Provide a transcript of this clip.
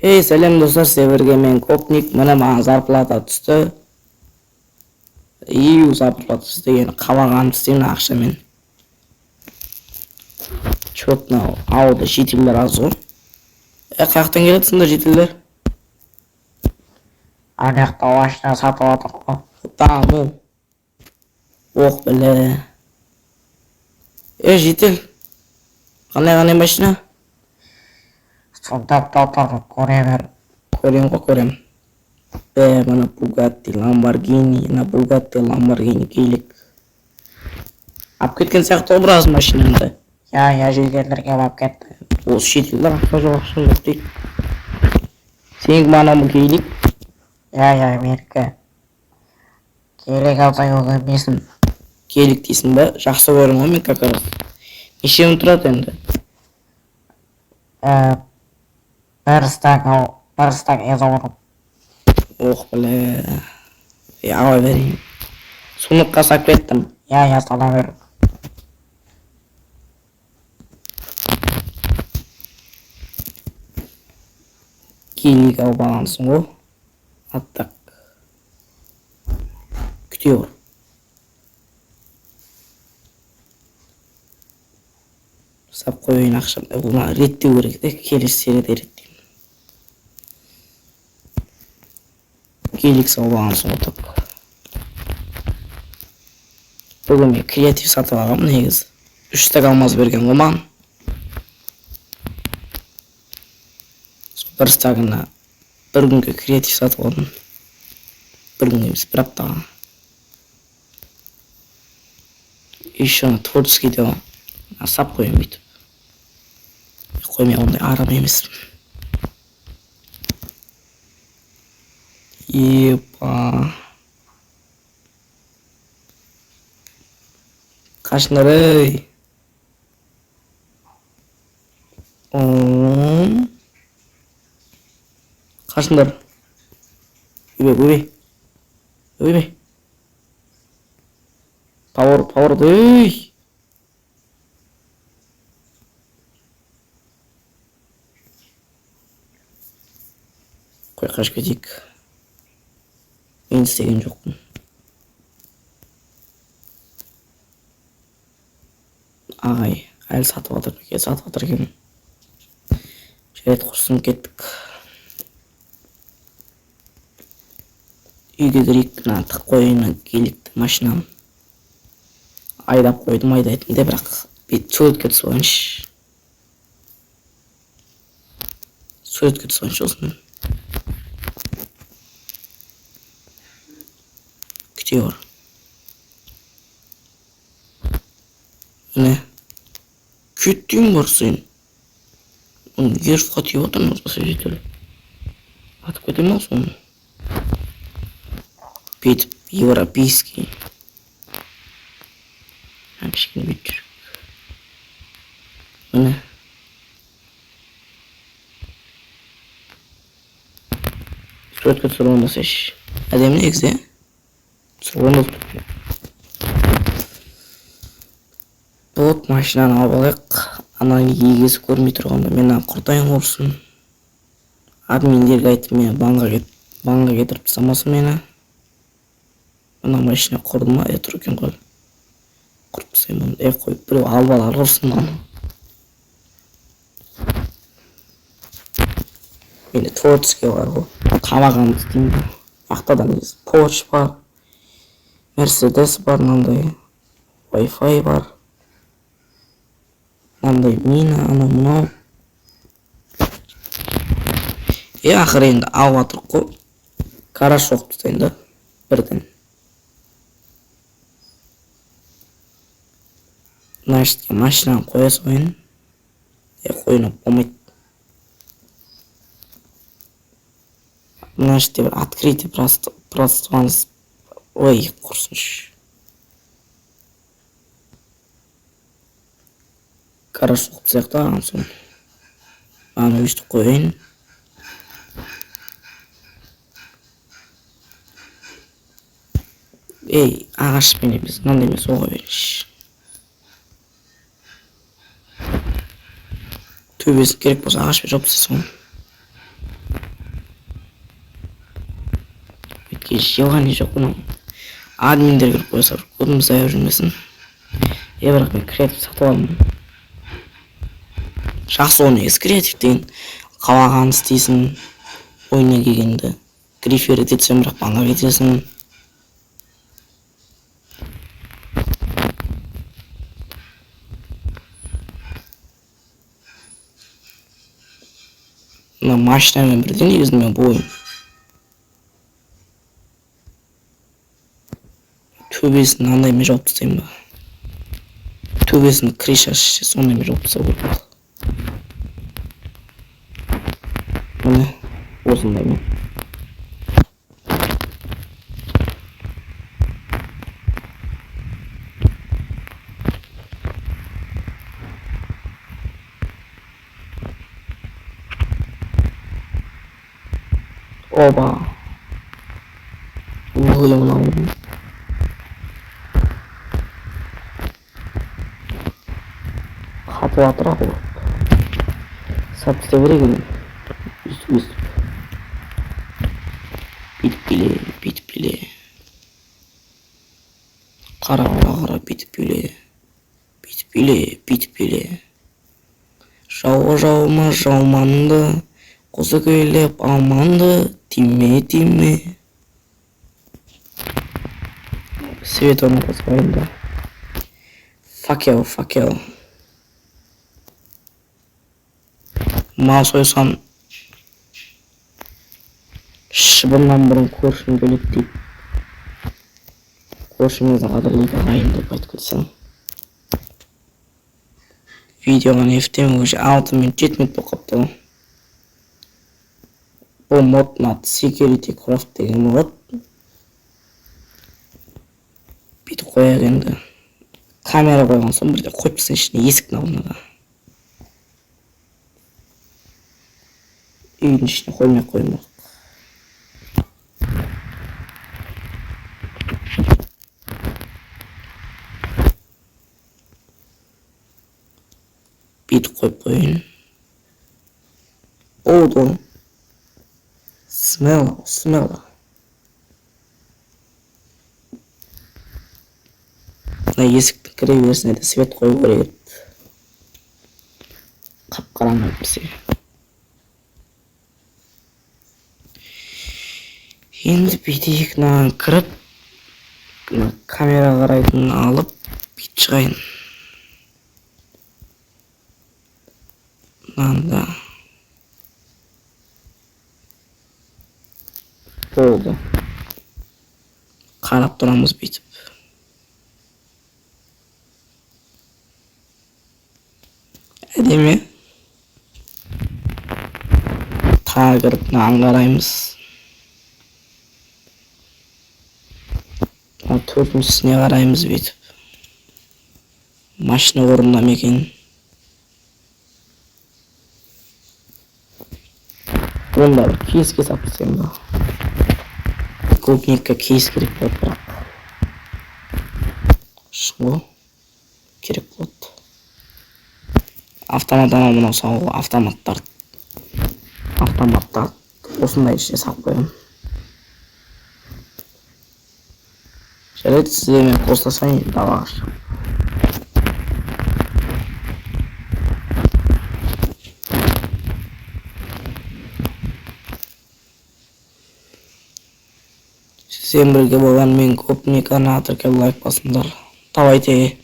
Hey selam dostlar, sizlerle men Kopnik mana mаған зарплата түсті. Зарплата түсті, yani қалағанымды істеймін ақшамен. Чётно ауылда жетелер аз ғой. Қаяқтан келеді сендер жетелер? Ана жақта машина сатып алып қой. Тамам. Оқ біле. Жетел. Қандай машина? Сонда тұр, көре бер. Көрем. Mana Bugatti, Lamborghini, Lamborghini кейлік. Алып кеткен сияқты ғой біраз машинаңды. Я жеңгендерге алып кетті. Осы шетелдер ақша жоқ дейді. Сенікі мана бұл кейлік? Я менікі. Келек алсаң ол емесін. Кейлік дейсің ба? Жақсы көрім ғой мен как раз. Нешеуін тұрады енді? Бір стак €100. Оқ біле. Ала берейін. Сұныққа сап кеттім. Я сала бер. Кейлік алып алғансың ғой. Аттақ. Күте бар. Сап қойын ақшам. Бұны реттеу керек те, келесі середе реттеймін. Кейлік салып алғансың ғой топ. Бүгін мен креатив сатып алғам негізі. 3 стак алмаз берген ғой маған. Бір стагына бір күнге креатив сатып алдым. Бір күн емес, бір аптаға. Еще творческий дела. Сап қойым бүйтіп. Қоймай ондай арам емеспін. Епа. Қашындар ей. Қашындар. Өбе. Пауырды ей. Қой қашып кетейік. Мен істеген жоқпын. Ағай, әлі сатып атыр екен. Жарайды, құрсын кеттік. Үйге кірейік, тық қойына келікті машинам. Айдап қойдым, айдайтын де, бірақ суретке түсіп ойыншы. Осыны. Күте бар. Міне. Күттің бар сен. Оны ерфқа түйіп отырмыз баса жетелі. Атып кетем ал соны. Бүйтіп европейский. Кішкене бүйтіп жүріп. Міне. Суретке түсіріп болмаса еш. Әдемі негізі, түсіріп болмаса. Вот машинаны алып алайық. Ананың егесі көрмей тұрғанда мен құртайын құрсын. Админдерге айтып мені банға кетіріп тастамасын мені. Мына машина құрды ма? Тұр екен ғой. Құрып тастайын оны. Қойып біреу алып алар құрсын маны. Менде творческий бар ғой. Қалағанды істеймін. Ақтадан Porsche бар. Mercedes бар, мынандай. Wi-Fi бар. Мынандай мина, мынау. Ақыры енді алып атырық қой. Гараж жоқ тұтайын да. Бірден. Мына жерге машинаны қоясы қойын. Қойын болмайды. Мына жерде бір открытие пространство. Ой, құрсыншы. Гараж жоқ сияқты ағам соны. Аны өйстіп қойын. Ағашпен емес, мынандай емес, оға берінші. төбесін керек болса ағашпен жауып тастайсың ғой. жевганы жок мына админдер кирип койсо кодун сая жүрмесин. Бирок мен креатив сатып алдым. Жакшы ойнойсуз креатив деген каалаганды истейсиң, ойуна келгенде гриферит этсең бирок банга кетесиң. Мына машинамен бирдей негизи мен бул оюн. Төбесин андай эме жауып тастайм ба? Төбесин крышасы сондай эме жауып тастаса болот. Мына осындай эме. Оба. Угылы мынау. Катып атыр акыл. Сапсыта берегин. Үз. Бит биле. Кара бит биле. Жаума жауманды, козу көйлеп алманды, тиме. Свет он позвонил, да. Факел. Маус ойсам шыбындан бұрын көршім келет дейт. Көршімізді қадірлейді ағайын деп айтып кетсең. Видеоға нефтем уже 6 минут 7 минут болып қапты. Бұл модтың аты Security Craft деген мод. Бүйтіп қояқ енді. Камера қойған соң бірде қойып тастайын ішіне есіктің алдына да. Үйдің ішіне қоймай қоймақ. Бүйтіп қойып қойын. Oldu. Smell. Мына есіктің кіре берісіне де свет қою керек еді. Қап-қараңғы әйтпесе. Енді бүйтейік, мынаған кіріп, камера қарайтын алып, бүйтіп шығайын. Мынанда. Oldu. Қарап тұрамыз бүйтіп. Әдемі. Тағы кіріп мынаған қараймыз. Төртіншісіне қараймыз бүйтіп. Машина орнында ма екен? Онда бір кейске салып тастайын ба. Клубникка кейс керек болады бірақ. Шынғы керек болады. Автоматтан мынау салуға автоматтар осындай ішіне салып қойдым. Жарайды, сізде мен қосласайын давар. Сізден бірге болған мен Клубникканы атыркеп лайк басыңдар. Давайте.